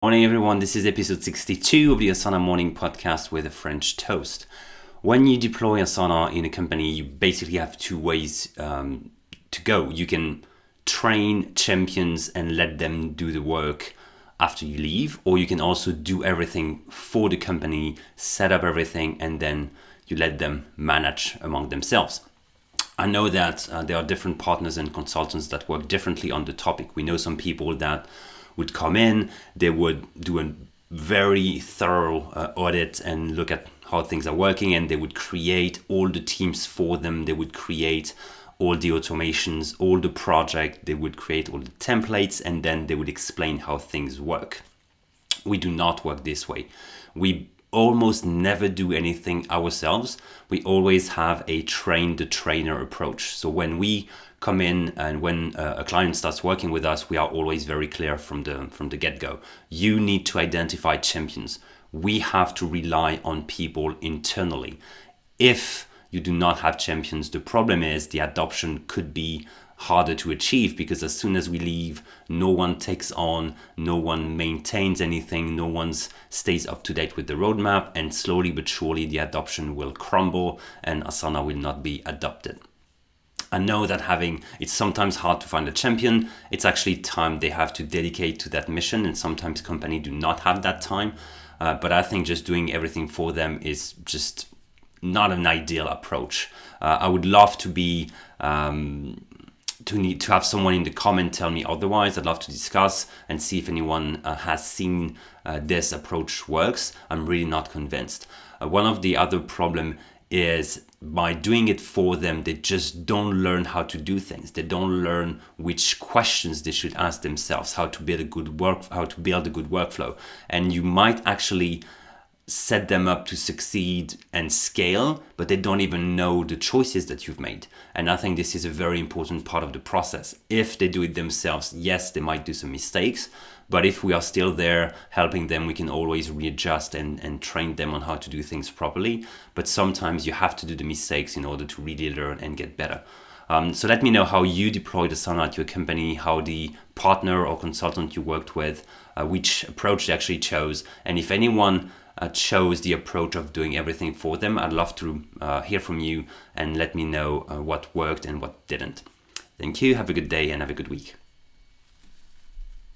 Morning, everyone. This is episode 62 of the Asana Morning Podcast with a French toast. When you deploy Asana in a company, you basically have two ways to go. You can train champions and let them do the work after you leave, or you can also do everything for the company, set up everything, and then you let them manage among themselves. I know that there are different partners and consultants that work differently on the topic. We know some people that would come in, they would do a very thorough audit and look at how things are working, and they would create all the teams for them. They would create all the automations, all the project, they would create all the templates, and then they would explain how things work. We do not work this way. We almost never do anything ourselves. We always have a train the trainer approach. So when we come in and when a client starts working with us, we are always very clear from the get-go. You need to identify champions. We have to rely on people internally. If you do not have champions, the problem is the adoption could be harder to achieve, because as soon as we leave, no one takes on, no one maintains anything, no one stays up to date with the roadmap, and slowly but surely the adoption will crumble and Asana will not be adopted. I know that it's sometimes hard to find a champion. It's actually time they have to dedicate to that mission, and sometimes companies do not have that time. But I think just doing everything for them is just not an ideal approach. I would love to have someone in the comment tell me otherwise. I'd love to discuss and see if anyone has seen this approach works. I'm really not convinced. One of the other problem is by doing it for them, they just don't learn how to do things. They don't learn which questions they should ask themselves, how to build a good workflow. And you might actually set them up to succeed and scale, but they don't even know the choices that you've made. And I think this is a very important part of the process. If they do it themselves, yes, they might do some mistakes, but if we are still there helping them, we can always readjust and train them on how to do things properly. But sometimes you have to do the mistakes in order to really learn and get better. So let me know how you deployed Asana at your company, how the partner or consultant you worked with, which approach they actually chose. And if anyone chose the approach of doing everything for them, I'd love to hear from you and let me know what worked and what didn't. Thank you. Have a good day and have a good week.